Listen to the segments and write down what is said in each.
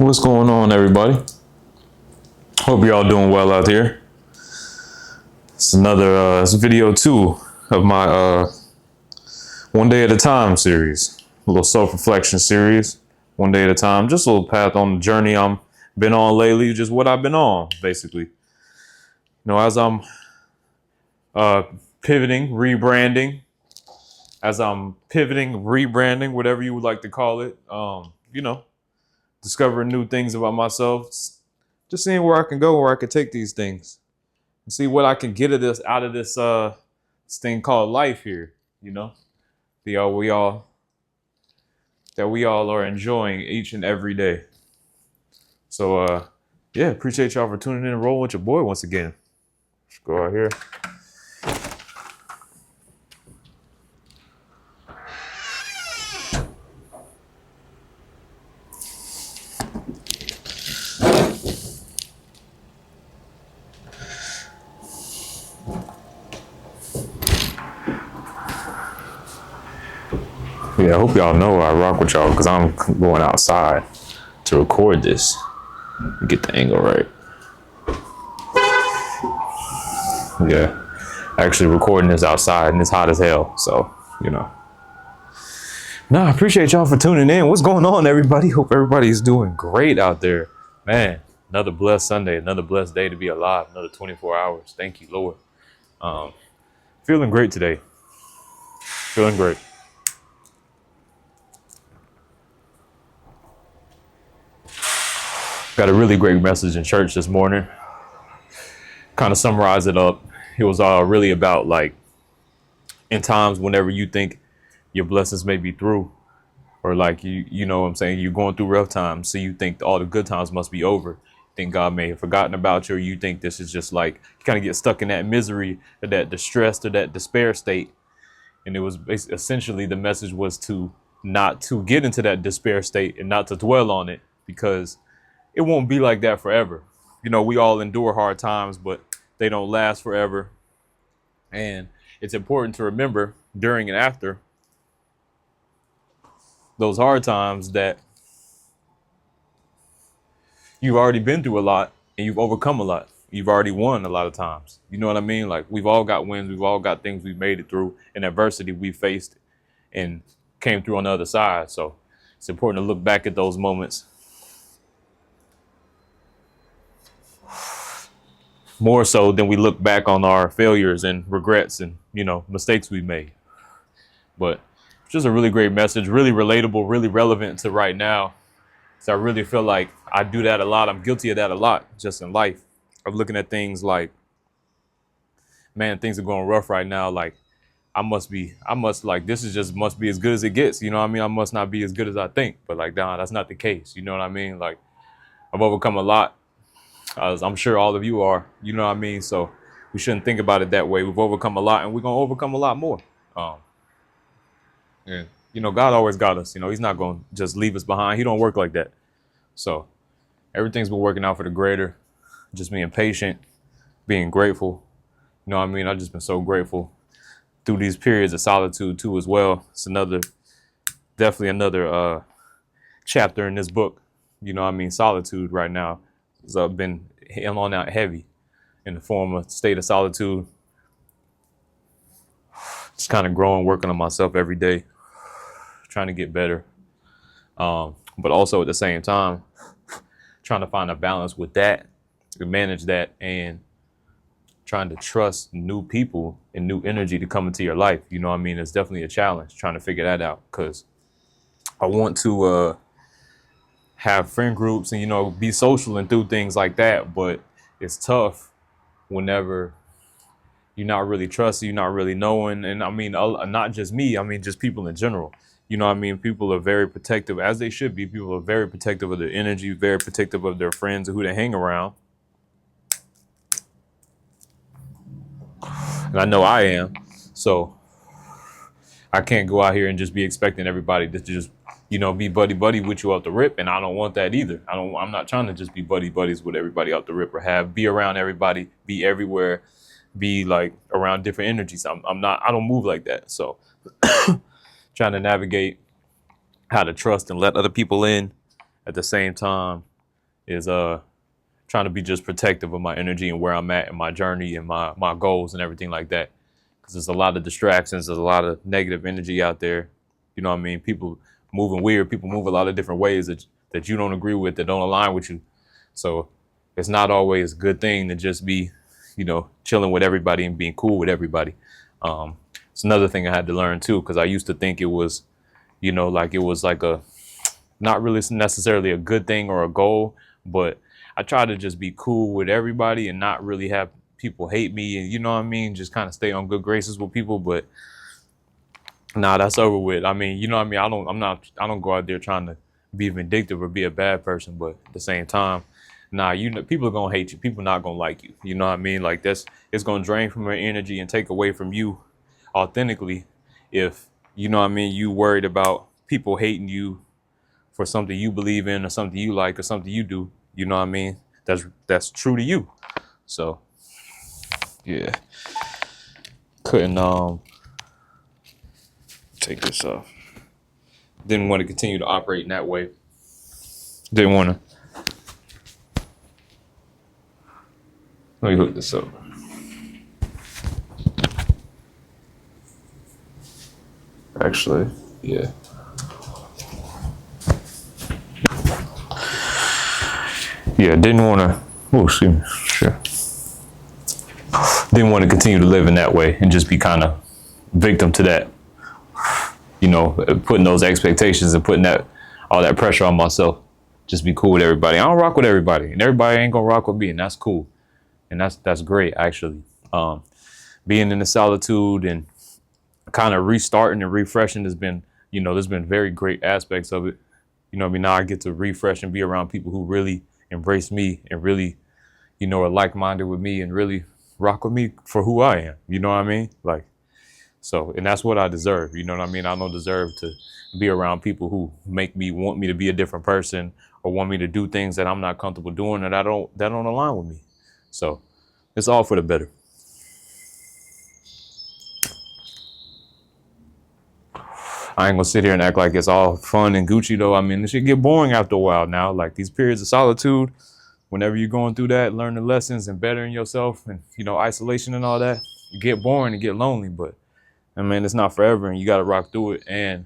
What's going on, everybody? Hope you're all doing well out here. It's another it's video 2 of my One Day at a Time series. A little self-reflection series. One day at a time. Just a little path on the journey I'm been on lately. Just what I've been on, basically. As I'm pivoting, rebranding. Whatever you would like to call it. Discovering new things about myself, just seeing where I can go, where I can take these things, and see what I can get out of this thing called life here. That we all are enjoying each and every day. So appreciate y'all for tuning in and rolling with your boy once again. Let's go out here. Yeah, I hope y'all know I rock with y'all because I'm going outside to record this and get the angle right. Yeah, actually recording this outside and it's hot as hell. So, I appreciate y'all for tuning in. What's going on, everybody? Hope everybody's doing great out there. Man, another blessed Sunday, another blessed day to be alive, another 24 hours. Thank you, Lord. Feeling great today. Feeling great. Got a really great message in church this morning. Kind of summarize it up. It was really about in times whenever you think your blessings may be through, or you know what I'm saying, you're going through rough times, so you think all the good times must be over. You think God may have forgotten about you, or you think this is just you kind of get stuck in that misery or that distress or that despair state. And it was essentially the message was to not to get into that despair state and not to dwell on it, because it won't be like that forever. We all endure hard times, but they don't last forever. And it's important to remember during and after those hard times that you've already been through a lot and you've overcome a lot. You've already won a lot of times. You know what I mean? We've all got wins. We've all got things we've made it through, and adversity we faced and came through on the other side. So it's important to look back at those moments more so than we look back on our failures and regrets and, mistakes we made. But it's just a really great message, really relatable, really relevant to right now. So I really feel like I do that a lot. I'm guilty of that a lot just in life, of looking at things man, things are going rough right now. Must be as good as it gets. I must not be as good as I think. But that's not the case. You know what I mean? I've overcome a lot. As I'm sure all of you are, you know what I mean? So we shouldn't think about it that way. We've overcome a lot and we're going to overcome a lot more. And, God always got us. He's not going to just leave us behind. He don't work like that. So everything's been working out for the greater. Just being patient, being grateful. I've just been so grateful through these periods of solitude too as well. It's definitely another chapter in this book. Solitude right now. I've been on out heavy in the form of state of solitude. Just kind of growing, working on myself every day, trying to get better. But also at the same time, trying to find a balance with that, to manage that, and trying to trust new people and new energy to come into your life. It's definitely a challenge trying to figure that out, because I want to have friend groups and, be social and do things like that. But it's tough whenever you're not really trusting, you're not really knowing. And not just me, just people in general. People are very protective, as they should be. People are very protective of their energy, very protective of their friends and who they hang around. And I know I am. So I can't go out here and just be expecting everybody to just be buddy with you off the rip. And I don't want that either. I'm not trying to just be buddies with everybody off the rip, or be around everybody, be everywhere, be around different energies. I don't move like that. So trying to navigate how to trust and let other people in, at the same time is trying to be just protective of my energy and where I'm at in my journey and my goals and everything like that. Because there's a lot of distractions, there's a lot of negative energy out there. You know what I mean? People moving weird, people move a lot of different ways that you don't agree with, that don't align with you. So it's not always a good thing to just be, chilling with everybody and being cool with everybody. It's another thing I had to learn too, because I used to think it was, like it was like a not really necessarily a good thing or a goal, but I try to just be cool with everybody and not really have people hate me, and just kind of stay on good graces with people. But nah, that's over with. I mean, I don't go out there trying to be vindictive or be a bad person, but at the same time, nah, people are gonna hate you. People not gonna like you. You know what I mean? Like it's gonna drain from your energy and take away from you authentically if you worried about people hating you for something you believe in or something you like or something you do. You know what I mean? That's true to you. So yeah, couldn't take this off. Didn't want to continue to operate in that way. Didn't want to. Let me hook this up. Actually, yeah. Yeah, didn't want to. Oh, excuse me. Sure. Didn't want to continue to live in that way and just be kind of victim to that. Putting those expectations and putting all that pressure on myself. Just be cool with everybody. I don't rock with everybody, and everybody ain't gonna rock with me, and that's cool. And that's great, actually. Being in the solitude and kind of restarting and refreshing has been, there's been very great aspects of it. Now I get to refresh and be around people who really embrace me and really, are like-minded with me and really rock with me for who I am. You know what I mean? So, and that's what I deserve. You know what I mean? I don't deserve to be around people who make me want me to be a different person or want me to do things that I'm not comfortable doing that don't align with me. So it's all for the better. I ain't gonna sit here and act like it's all fun and Gucci though. I mean, it should get boring after a while now. Like these periods of solitude, whenever you're going through that, learning lessons and bettering yourself and, isolation and all that, you get boring and get lonely. But I mean, it's not forever and you got to rock through it. And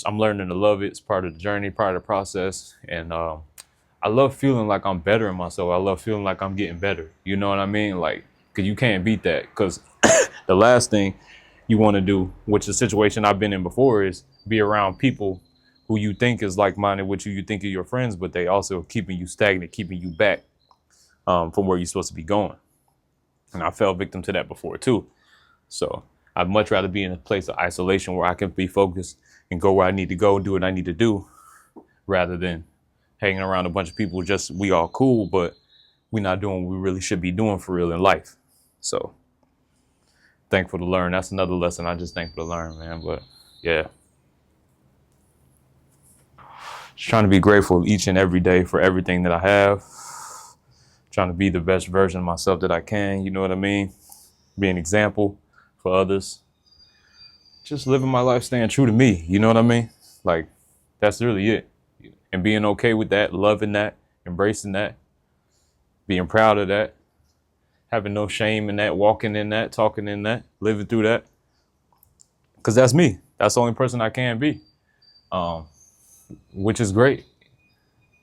I'm learning to love it. It's part of the journey, part of the process. And I love feeling like I'm bettering myself. I love feeling like I'm getting better. You know what I mean? Like, because you can't beat that. Because the last thing you want to do, which is a situation I've been in before, is be around people who you think is like-minded with you think are your friends, but they also keeping you stagnant, keeping you back from where you're supposed to be going. And I fell victim to that before too. So I'd much rather be in a place of isolation where I can be focused and go where I need to go, do what I need to do, rather than hanging around a bunch of people we all cool, but we're not doing what we really should be doing for real in life. So thankful to learn. That's another lesson I just thankful to learn, man. But yeah. Just trying to be grateful each and every day for everything that I have. Trying to be the best version of myself that I can, you know what I mean? Be an example for others. Just living my life, staying true to me, you know what I mean? Like, that's really it. And being okay with that, loving that, embracing that, being proud of that, having no shame in that, walking in that, talking in that, living through that. Because that's me. That's the only person I can be, which is great.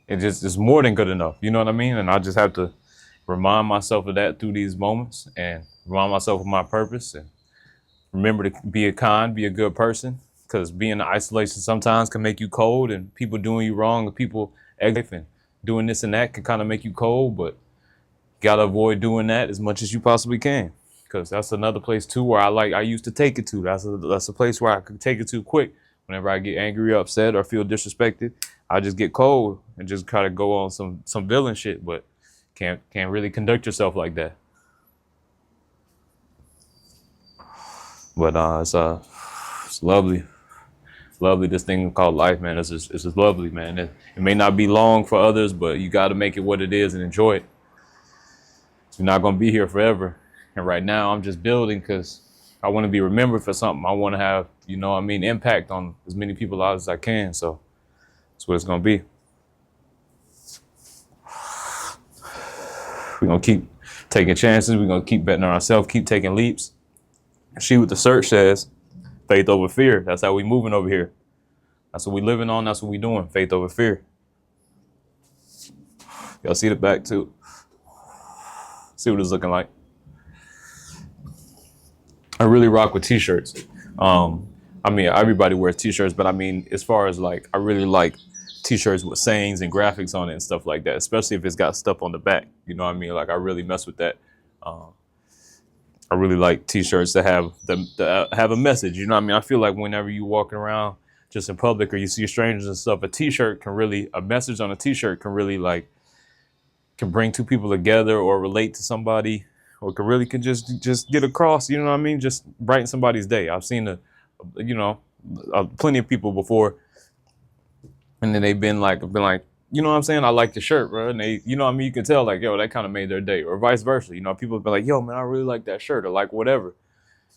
It's more than good enough, you know what I mean? And I just have to remind myself of that through these moments and remind myself of my purpose and remember to be a good person, because being in isolation sometimes can make you cold, and people doing you wrong and people and doing this and that can kind of make you cold, but you gotta avoid doing that as much as you possibly can, because that's another place too where I used to take it to. That's a place where I could take it to quick. Whenever I get angry, upset, or feel disrespected, I just get cold and just kind of go on some villain shit, but can't really conduct yourself like that. But it's lovely, this thing called life, man. It's just lovely, man. It may not be long for others, but you got to make it what it is and enjoy it. You're not gonna be here forever, and right now I'm just building because I want to be remembered for something. I want to have, impact on as many people as I can. So that's what it's gonna be. We're going to keep taking chances. We're going to keep betting on ourselves, keep taking leaps. See what the search says. Faith over fear. That's how we moving over here. That's what we living on. That's what we doing. Faith over fear. Y'all see the back too. See what it's looking like. I really rock with t-shirts. I mean, everybody wears t-shirts, but I mean, as far as like, I really like t-shirts with sayings and graphics on it and stuff like that, especially if it's got stuff on the back. You know what I mean? Like, I really mess with that. I really like t-shirts that have a message. You know what I mean? I feel like whenever you walking around just in public or you see strangers and stuff, a message on a t-shirt can really can bring two people together or relate to somebody, or can just get across, you know what I mean? Just brighten somebody's day. I've seen plenty of people before, and then they've been like, you know what I'm saying? I like the shirt, bro. And they, you know what I mean? You can tell like, yo, that kind of made their day, or vice versa. You know, people have been like, yo, man, I really like that shirt, or like whatever.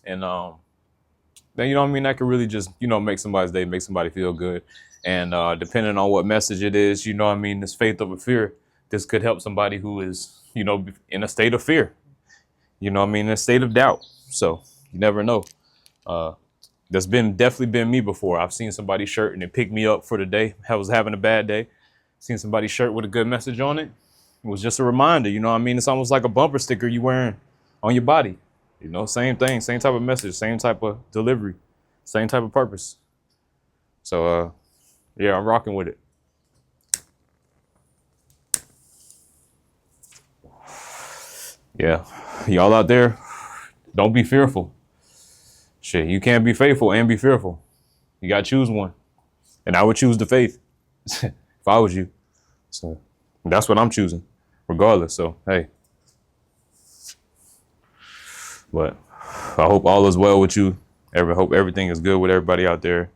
And then, you know what I mean? That could really just, make somebody's day, make somebody feel good. And depending on what message it is, you know what I mean? This faith over fear, this could help somebody who is, in a state of fear, you know what I mean? In a state of doubt. So you never know. That's definitely been me before. I've seen somebody's shirt and it picked me up for the day. I was having a bad day. Seen somebody's shirt with a good message on it. It was just a reminder, you know what I mean? It's almost like a bumper sticker you wearing on your body. Same thing, same type of message, same type of delivery, same type of purpose. So, yeah, I'm rocking with it. Yeah, y'all out there, don't be fearful. Shit, you can't be faithful and be fearful. You got to choose one. And I would choose the faith if I was you. So that's what I'm choosing, regardless. So, hey. But I hope all is well with you. Hope everything is good with everybody out there.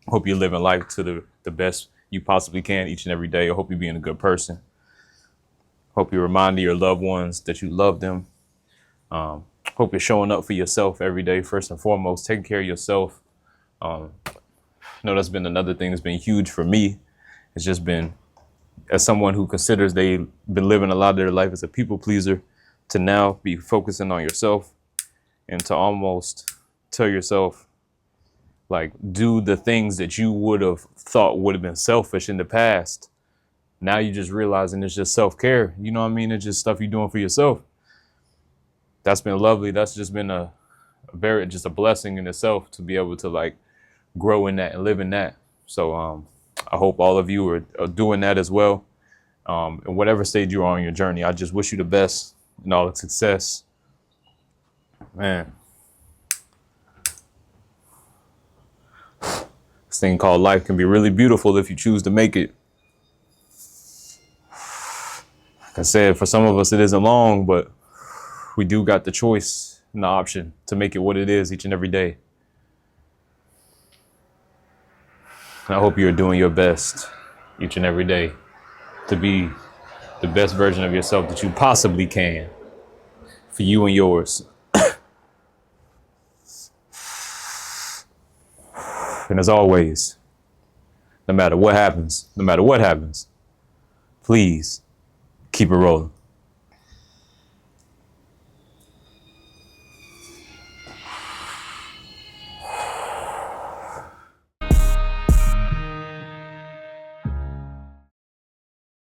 Hope you're living life to the best you possibly can each and every day. I hope you're being a good person. Hope you're reminding your loved ones that you love them. Hope you're showing up for yourself every day, first and foremost, taking care of yourself. That's been another thing that's been huge for me. It's just been, as someone who considers they've been living a lot of their life as a people pleaser, to now be focusing on yourself and to almost tell yourself, like, do the things that you would have thought would have been selfish in the past. Now you're just realizing it's just self-care. You know what I mean? It's just stuff you're doing for yourself. That's been lovely. That's just been a blessing in itself to be able to grow in that and live in that. So I hope all of you are doing that as well. In whatever stage you are on your journey, I just wish you the best and all the success. Man. This thing called life can be really beautiful if you choose to make it. Like I said, for some of us, it isn't long, but we do got the choice and the option to make it what it is each and every day. And I hope you're doing your best each and every day to be the best version of yourself that you possibly can for you and yours. And as always, no matter what happens, please keep it rolling.